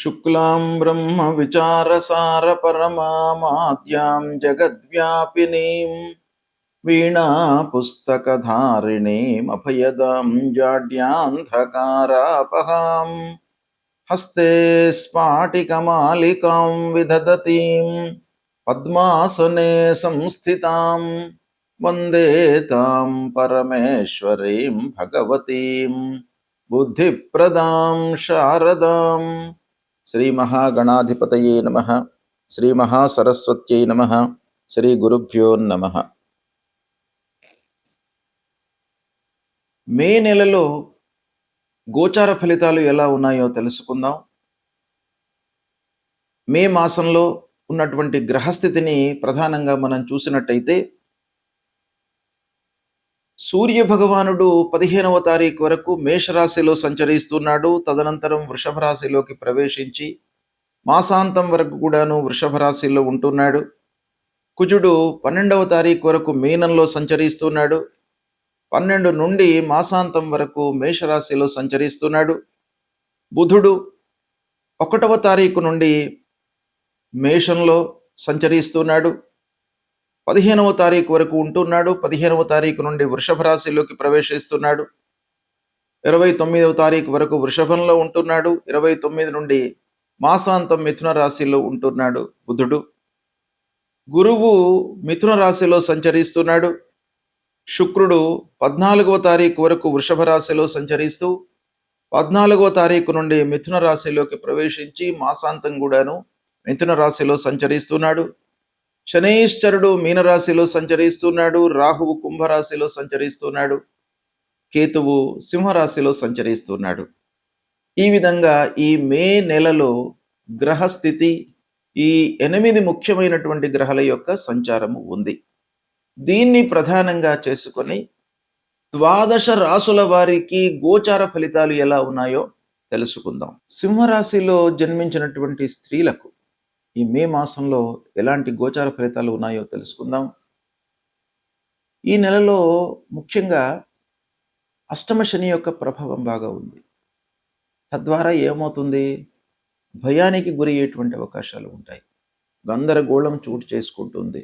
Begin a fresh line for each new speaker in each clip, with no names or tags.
शुक्लां ब्रह्मविचारसारपरमामाद्यां जगद्व्यापिनीं वीणापुस्तकधारिणीमभयदां जाड्यान्धकारापहां हस्ते स्फाटिकमालिकां विदधतीं पद्मासने संस्थितां वन्दे तां परमेश्वरीं भगवतीं बुद्धिप्रदां शारदां। श्री महागणाधिपतये नमः। श्री महासरस्वत्यै नमः। श्री गुरुभ्यो नमः। మే నెలలో గోచార ఫలితాలు ఎలా ఉన్నాయో తెలుసుకుందాం. మే మాసంలో ఉన్నటువంటి గ్రహస్థితిని ప్రధానంగా మనం చూసినట్టయితే సూర్య భగవానుడు 15వ తారీఖు వరకు మేషరాశిలో సంచరిస్తున్నాడు. తదనంతరం వృషభ రాశిలోకి ప్రవేశించి మాసాంతం వరకు కూడాను వృషభ రాశిలో ఉంటున్నాడు. కుజుడు 12వ తారీఖు వరకు మీనంలో సంచరిస్తున్నాడు. 12 నుండి మాసాంతం వరకు మేషరాశిలో సంచరిస్తున్నాడు. బుధుడు 1వ తారీఖు నుండి మేషంలో సంచరిస్తున్నాడు. 15వ తారీఖు వరకు ఉంటున్నాడు. 15వ తారీఖు నుండి వృషభ రాశిలోకి ప్రవేశిస్తున్నాడు. 29వ తారీఖు వరకు వృషభంలో ఉంటున్నాడు. 29 నుండి మాసాంతం మిథున రాశిలో ఉంటున్నాడు బుధుడు. గురువు మిథున రాశిలో సంచరిస్తున్నాడు. శుక్రుడు 14వ తారీఖు వరకు వృషభ రాశిలో సంచరిస్తూ 14వ తారీఖు నుండి మిథున రాశిలోకి ప్రవేశించి మాసాంతం కూడాను మిథున రాశిలో సంచరిస్తున్నాడు. శనైశ్చరుడు మీనరాశిలో సంచరిస్తున్నాడు. రాహువు కుంభరాశిలో సంచరిస్తున్నాడు. కేతువు సింహరాశిలో సంచరిస్తున్నాడు. ఈ విధంగా ఈ మే నెలలో గ్రహస్థితి ఈ 8 ముఖ్యమైనటువంటి గ్రహాల యొక్క సంచారము ఉంది. దీన్ని ప్రధానంగా చేసుకొని 12 రాసుల వారికి గోచార ఫలితాలు ఎలా ఉన్నాయో తెలుసుకుందాం. సింహరాశిలో జన్మించినటువంటి స్త్రీలకు ఈ మే మాసంలో ఎలాంటి గోచార ఫలితాలు ఉన్నాయో తెలుసుకుందాం. ఈ నెలలో ముఖ్యంగా అష్టమ శని యొక్క ప్రభావం బాగా ఉంది. తద్వారా ఏమవుతుంది, భయానికి గురి అయ్యేటువంటి అవకాశాలు ఉంటాయి. గందరగోళం చోటు చేసుకుంటుంది.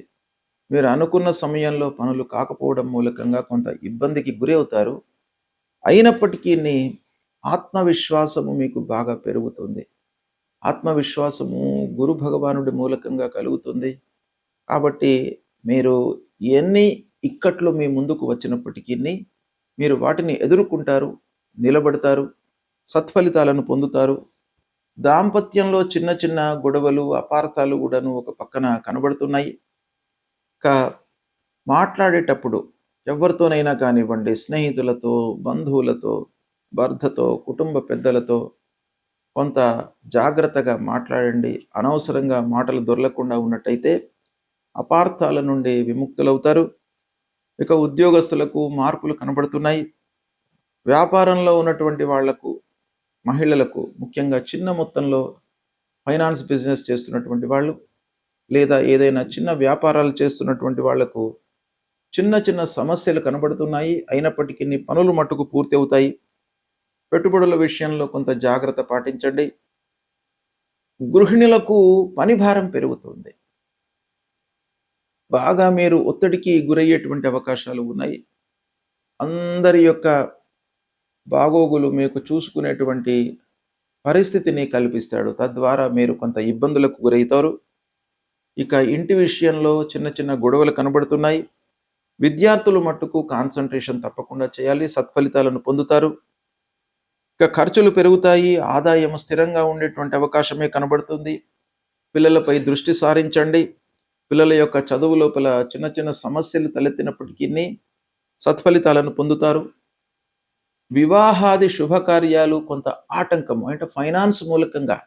మీరు అనుకున్న సమయంలో పనులు కాకపోవడం మూలకంగా కొంత ఇబ్బందికి గురి అవుతారు. అయినప్పటికీ ఆత్మవిశ్వాసము మీకు బాగా పెరుగుతుంది. ఆత్మవిశ్వాసము గురు భగవానుడి మూలకంగా కలుగుతుంది. కాబట్టి మీరు ఎన్ని ఇక్కట్లు మీ ముందుకు వచ్చినప్పటికీ మీరు వాటిని ఎదుర్కొంటారు, నిలబడతారు, సత్ఫలితాలను పొందుతారు. దాంపత్యంలో చిన్న చిన్న గొడవలు అపార్థాలు కూడాను ఒక పక్కన కనబడుతున్నాయి. మాట్లాడేటప్పుడు ఎవరితోనైనా కానివ్వండి, స్నేహితులతో, బంధువులతో, భర్తతో, కుటుంబ పెద్దలతో కొంత జాగ్రత్తగా మాట్లాడండి. అనవసరంగా మాటలు దొరలకుండా ఉన్నట్టయితే అపార్థాల నుండి విముక్తులవుతారు. ఇక ఉద్యోగస్తులకు మార్పులు కనబడుతున్నాయి. వ్యాపారంలో ఉన్నటువంటి వాళ్లకు, మహిళలకు, ముఖ్యంగా చిన్న మొత్తంలో ఫైనాన్స్ బిజినెస్ చేస్తున్నటువంటి వాళ్ళు లేదా ఏదైనా చిన్న వ్యాపారాలు చేస్తున్నటువంటి వాళ్లకు చిన్న చిన్న సమస్యలు కనబడుతున్నాయి. అయినప్పటికీ పనులు మట్టుకు పూర్తి అవుతాయి. పెట్టుబడుల విషయంలో కొంత జాగ్రత్త పాటించండి. గృహిణులకు పని భారం పెరుగుతుంది. బాగా మీరు ఒత్తిడికి గురయ్యేటువంటి అవకాశాలు ఉన్నాయి. అందరి యొక్క బాగోగులు మీకు చూసుకునేటువంటి పరిస్థితిని కల్పిస్తాడు. తద్వారా మీరు కొంత ఇబ్బందులకు గురవుతారు. ఇక ఇంటి విషయంలో చిన్న చిన్న గొడవలు కనబడుతున్నాయి. విద్యార్థులు మట్టుకు కాన్సన్ట్రేషన్ తప్పకుండా చేయాలి, సత్ఫలితాలను పొందుతారు. ఇక ఖర్చులు పెరుగుతాయి. ఆదాయం స్థిరంగా ఉండేటువంటి అవకాశమే కనబడుతుంది. పిల్లలపై దృష్టి సారించండి. పిల్లల యొక్క చదువు లోపల చిన్న చిన్న సమస్యలు తలెత్తినప్పటికీ సత్ఫలితాలను పొందుతారు. వివాహాది శుభకార్యాలు కొంత ఆటంకము, అంటే ఫైనాన్స్ మూలకంగా,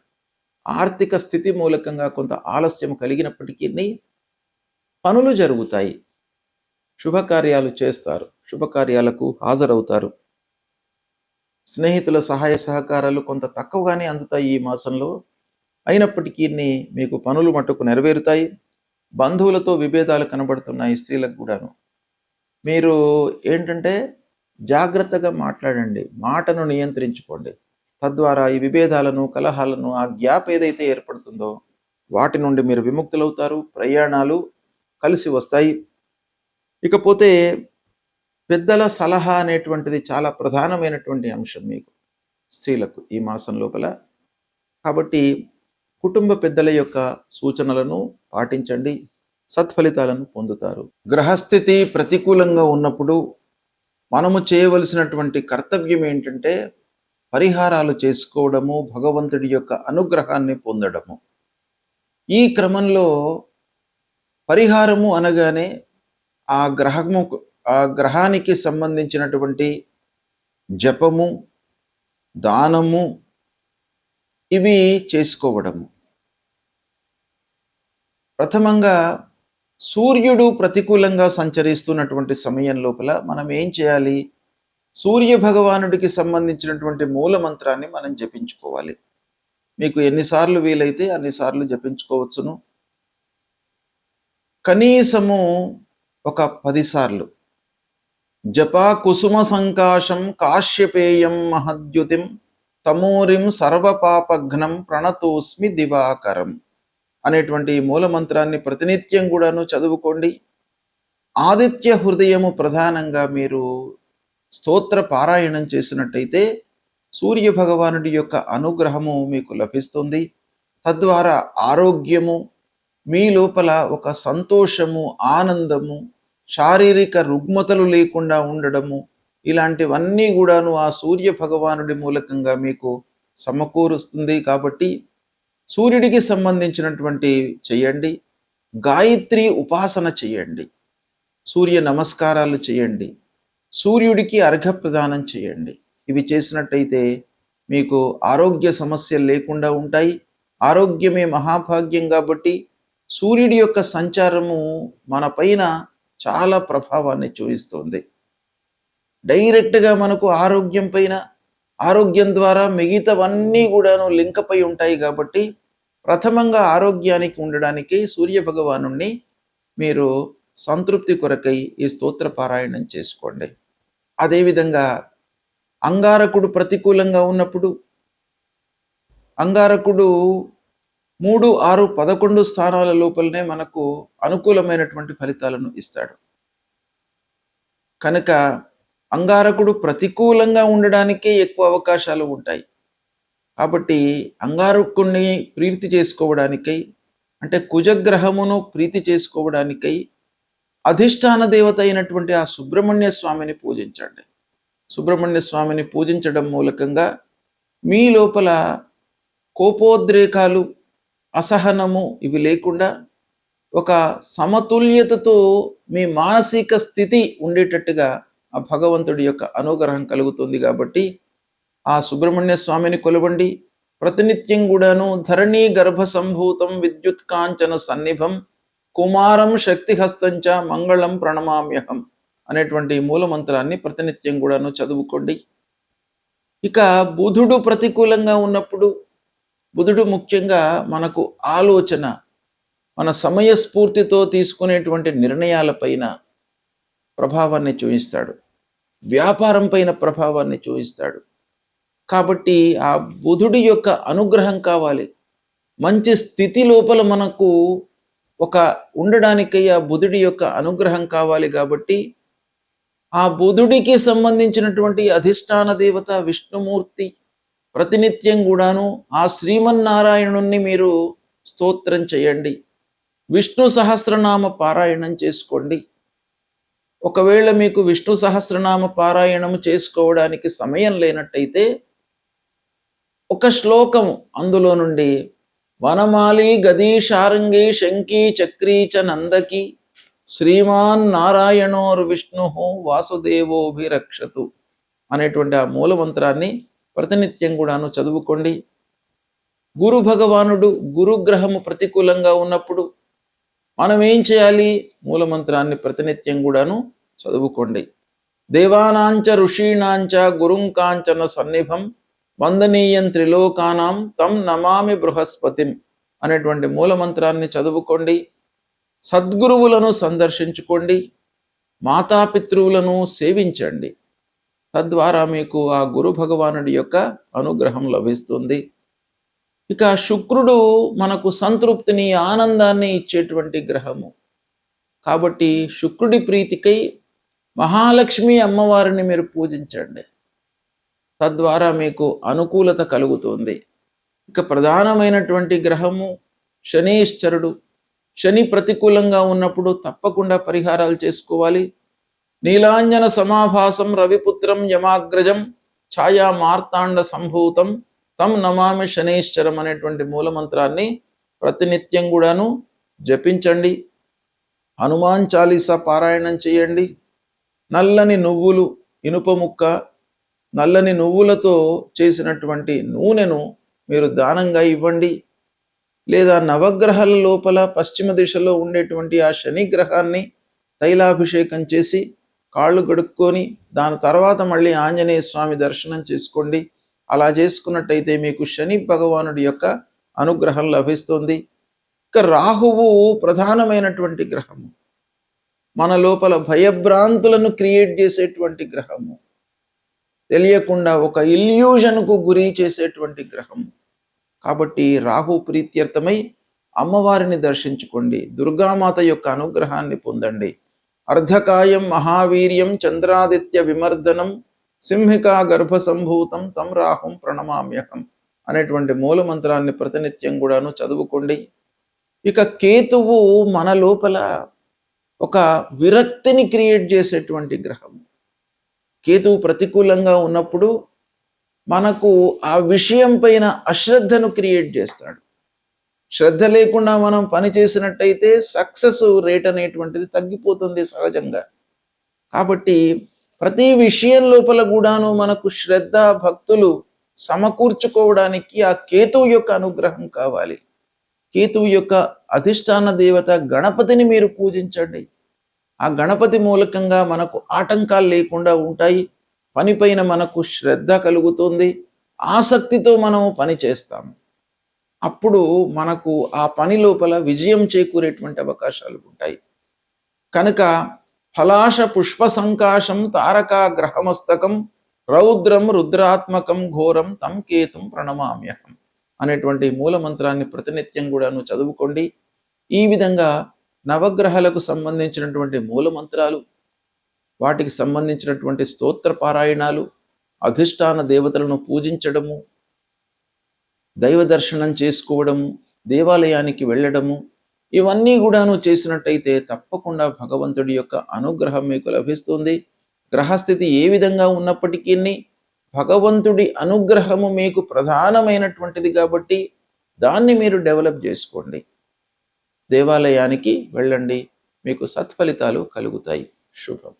ఆర్థిక స్థితి మూలకంగా కొంత ఆలస్యం కలిగినప్పటికీ పనులు జరుగుతాయి. శుభకార్యాలు చేస్తారు. శుభకార్యాలకు హాజరవుతారు. స్నేహితుల సహాయ సహకారాలు కొంత తక్కువగానే అందుతాయి ఈ మాసంలో. అయినప్పటికీ మీకు పనులు మట్టుకు నెరవేరుతాయి. బంధువులతో విభేదాలు కనబడుతున్నాయి స్త్రీలకు కూడాను. మీరు ఏంటంటే జాగ్రత్తగా మాట్లాడండి, మాటను నియంత్రించుకోండి. తద్వారా ఈ విభేదాలను, కలహాలను, ఆ గ్యాప్ ఏదైతే ఏర్పడుతుందో వాటి నుండి మీరు విముక్తులవుతారు. ప్రయాణాలు కలిసి వస్తాయి. ఇకపోతే పెద్దల సలహా అనేటువంటిది చాలా ప్రధానమైనటువంటి అంశం మీకు స్త్రీలకు ఈ మాసం లోపల. కాబట్టి కుటుంబ పెద్దల యొక్క సూచనలను పాటించండి, సత్ఫలితాలను పొందుతారు. గ్రహస్థితి ప్రతికూలంగా ఉన్నప్పుడు మనము చేయవలసినటువంటి కర్తవ్యం ఏంటంటే పరిహారాలు చేసుకోవడము, భగవంతుడి యొక్క అనుగ్రహాన్ని పొందడము. ఈ క్రమంలో పరిహారము అనగానే ఆ గ్రహానికి సంబంధించినటువంటి జపము, దానము ఇవి చేసుకోవడము. ప్రథమంగా సూర్యుడు ప్రతికూలంగా సంచరిస్తున్నటువంటి సమయం లోపల మనం ఏం చేయాలి? సూర్య భగవానుడికి సంబంధించినటువంటి మూల మంత్రాన్ని మనం జపించుకోవాలి. మీకు ఎన్నిసార్లు వీలైతే అన్నిసార్లు జపించుకోవచ్చును. కనీసము ఒక 10 సార్లు. జపా కుసుమ సంకాశం కాశ్యపేయం మహద్యుతిం తమోరిం సర్వపాపఘ్నం ప్రణతోస్మి దివాకరం అనేటువంటి మూల మంత్రాన్ని ప్రతినిత్యం కూడాను చదువుకోండి. ఆదిత్య హృదయము ప్రధానంగా మీరు స్తోత్ర పారాయణం చేసినట్టయితే సూర్య భగవానుడి యొక్క అనుగ్రహము మీకు లభిస్తుంది. తద్వారా ఆరోగ్యము, మీ లోపల ఒక సంతోషము, ఆనందము, శారీరక రుగ్మతలు లేకుండా ఉండడము, ఇలాంటివన్నీ కూడాను ఆ సూర్య భగవానుడి మూలకంగా మీకు సమకూరుస్తుంది. కాబట్టి సూర్యుడికి సంబంధించినటువంటి చేయండి. గాయత్రి ఉపాసన చేయండి, సూర్య నమస్కారాలు చేయండి, సూర్యుడికి అర్ఘ్యప్రదానం చేయండి. ఇవి చేసినట్టయితే మీకు ఆరోగ్య సమస్యలు లేకుండా ఉంటాయి. ఆరోగ్యమే మహాభాగ్యం కాబట్టి సూర్యుడి యొక్క సంచారము మన పైన చాలా ప్రభావాన్ని చూపిస్తుంది. డైరెక్ట్గా మనకు ఆరోగ్యం పైన, ఆరోగ్యం ద్వారా మిగతావన్నీ కూడాను లింక్ అయి ఉంటాయి. కాబట్టి ప్రథమంగా ఆరోగ్యానికి ఉండడానికి సూర్య భగవాను మీరు సంతృప్తి కొరకై ఈ స్తోత్ర పారాయణం చేసుకోండి. అదేవిధంగా అంగారకుడు ప్రతికూలంగా ఉన్నప్పుడు, అంగారకుడు 3, 6, 11 స్థానాల లోపలనే మనకు అనుకూలమైనటువంటి ఫలితాలను ఇస్తాడు. కనుక అంగారకుడు ప్రతికూలంగా ఉండడానికే ఎక్కువ అవకాశాలు ఉంటాయి. కాబట్టి అంగారకుడిని ప్రీతి చేసుకోవడానికై, అంటే కుజగ్రహమును ప్రీతి చేసుకోవడానికై అధిష్టాన దేవత అయినటువంటి ఆ సుబ్రహ్మణ్య స్వామిని పూజించండి. సుబ్రహ్మణ్య స్వామిని పూజించడం మూలకంగా మీ లోపల కోపోద్రేకాలు, అసహనము ఇవి లేకుండా ఒక సమతుల్యతతో మీ మానసిక స్థితి ఉండేటట్టుగా ఆ భగవంతుడి యొక్క అనుగ్రహం కలుగుతుంది. కాబట్టి ఆ సుబ్రహ్మణ్య స్వామిని కొలవండి. ప్రతినిత్యం కూడాను ధరణీ గర్భ సంభూతం విద్యుత్ కాంచన సన్నిభం కుమారం శక్తిహస్తంచ మంగళం ప్రణమామ్యహం అనేటువంటి మూల మంత్రాన్ని ప్రతినిత్యం కూడాను చదువుకోండి. ఇక బుధుడు ప్రతికూలంగా ఉన్నప్పుడు, బుధుడు ముఖ్యంగా మనకు ఆలోచన, మన సమయస్ఫూర్తితో తీసుకునేటువంటి నిర్ణయాలపైన ప్రభావాన్ని చూపిస్తాడు, వ్యాపారం పైన ప్రభావాన్ని చూపిస్తాడు. కాబట్టి ఆ బుధుడి యొక్క అనుగ్రహం కావాలి. మంచి స్థితి లోపల మనకు ఒక ఉండడానికై ఆ బుధుడి యొక్క అనుగ్రహం కావాలి. కాబట్టి ఆ బుధుడికి సంబంధించినటువంటి అధిష్టాన దేవత విష్ణుమూర్తి ప్రతినిత్యం కూడాను ఆ శ్రీమన్నారాయణుణ్ణి మీరు స్తోత్రం చేయండి. విష్ణు సహస్రనామ పారాయణం చేసుకోండి. ఒకవేళ మీకు విష్ణు సహస్రనామ పారాయణం చేసుకోవడానికి సమయం లేనట్టయితే ఒక శ్లోకం అందులో నుండి వనమాలి గదీ శారంగి శంకీ చక్రీ చ నందకి శ్రీమాన్ నారాయణోర్ విష్ణు వాసుదేవోభిరక్షతు అనేటువంటి ఆ మూల మంత్రాన్ని ప్రతినిత్యం కూడాను చదువుకోండి. గురు భగవానుడు, గురుగ్రహము ప్రతికూలంగా ఉన్నప్పుడు మనం ఏం చేయాలి? మూల మంత్రాన్ని ప్రతినిత్యం కూడాను చదువుకోండి. దేవానాంచ ఋషీణాంచ గురుంకాంచన సన్నిభం వందనీయం త్రిలోకానాం తం నమామి బృహస్పతిం అనేటువంటి మూల మంత్రాన్ని చదువుకోండి. సద్గురువులను సందర్శించుకోండి. మాతాపితృవులను సేవించండి. తద్వారా మీకు ఆ గురు భగవానుడి యొక్క అనుగ్రహం లభిస్తుంది. ఇక శుక్రుడు మనకు సంతృప్తిని, ఆనందాన్ని ఇచ్చేటువంటి గ్రహము. కాబట్టి శుక్రుడి ప్రీతికై మహాలక్ష్మి అమ్మవారిని మీరు పూజించండి. తద్వారా మీకు అనుకూలత కలుగుతుంది. ఇక ప్రధానమైనటువంటి గ్రహము శనీశ్వరుడు. శని ప్రతికూలంగా ఉన్నప్పుడు తప్పకుండా పరిహారాలు చేసుకోవాలి. నీలాంజన సమాభాసం రవిపుత్రం యమాగ్రజం ఛాయా మార్తాండ సంభూతం తం నమామి శనైశ్చరం అనేటువంటి మూలమంత్రాన్ని ప్రతినిత్యం కూడాను జపించండి. హనుమాన్ చాలీసా పారాయణం చేయండి. నల్లని నువ్వులు, ఇనుప ముక్క, నల్లని నువ్వులతో చేసినటువంటి నూనెను మీరు దానంగా ఇవ్వండి. లేదా నవగ్రహాల లోపల పశ్చిమ దిశలో ఉండేటువంటి ఆ శని గ్రహాన్ని తైలాభిషేకం చేసి కాళ్ళు గడుక్కొని దాని తర్వాత మళ్ళీ ఆంజనేయ స్వామి దర్శనం చేసుకోండి. అలా చేసుకున్నట్టయితే మీకు శని భగవానుడి యొక్క అనుగ్రహం లభిస్తుంది. ఇక రాహువు ప్రధానమైనటువంటి గ్రహము. మన లోపల భయభ్రాంతులను క్రియేట్ చేసేటువంటి గ్రహము. తెలియకుండా ఒక ఇల్యూజన్కు గురి చేసేటువంటి గ్రహము. కాబట్టి రాహు ప్రీత్యర్థమై అమ్మవారిని దర్శించుకోండి. దుర్గామాత యొక్క అనుగ్రహాన్ని పొందండి. అర్ధకాయం మహావీర్యం చంద్రాదిత్య విమర్దనం సింహికా గర్భ సంభూతం తం రాహుం ప్రణమామ్యహం అనేటువంటి మూలమంత్రాన్ని ప్రతినిత్యం కూడాను చదువుకోండి. ఇక కేతువు మన లోపల ఒక విరక్తిని క్రియేట్ చేసేటువంటి గ్రహం. కేతువు ప్రతికూలంగా ఉన్నప్పుడు మనకు ఆ విషయం పైన అశ్రద్ధను క్రియేట్ చేస్తాడు. శ్రద్ధ లేకుండా మనం పని చేసినట్టయితే సక్సెస్ రేట్ అనేటువంటిది తగ్గిపోతుంది సహజంగా. కాబట్టి ప్రతి విషయం లోపల కూడాను మనకు శ్రద్ధ భక్తులు సమకూర్చుకోవడానికి ఆ కేతువు యొక్క అనుగ్రహం కావాలి. కేతువు యొక్క అధిష్టాన దేవత గణపతిని మీరు పూజించండి. ఆ గణపతి మూలకంగా మనకు ఆటంకాలు లేకుండా ఉంటాయి. పనిపైన మనకు శ్రద్ధ కలుగుతుంది. ఆసక్తితో మనము పని చేస్తాము. అప్పుడు మనకు ఆ పని లోపల విజయం చేకూరేటువంటి అవకాశాలు ఉంటాయి. కనుక ఫలాశ పుష్ప సంకాశం తారకా గ్రహమస్తకం రౌద్రం రుద్రాత్మకం ఘోరం తం కేతుం ప్రణమామ్యహం అనేటువంటి మూలమంత్రాన్ని ప్రతినిత్యం కూడాను చదువుకోండి. ఈ విధంగా నవగ్రహాలకు సంబంధించినటువంటి మూలమంత్రాలు, వాటికి సంబంధించినటువంటి స్తోత్ర పారాయణాలు, అధిష్టాన దేవతలను పూజించడము, దైవ దర్శనం చేసుకోవడము, దేవాలయానికి వెళ్ళడము, ఇవన్నీ కూడాను చేసినట్టయితే తప్పకుండా భగవంతుడి యొక్క అనుగ్రహం మీకు లభిస్తుంది. గ్రహస్థితి ఏ విధంగా ఉన్నప్పటికీ భగవంతుడి అనుగ్రహము మీకు ప్రధానమైనటువంటిది కాబట్టి దాన్ని మీరు డెవలప్ చేసుకోండి. దేవాలయానికి వెళ్ళండి, మీకు సత్ఫలితాలు కలుగుతాయి. శుభం.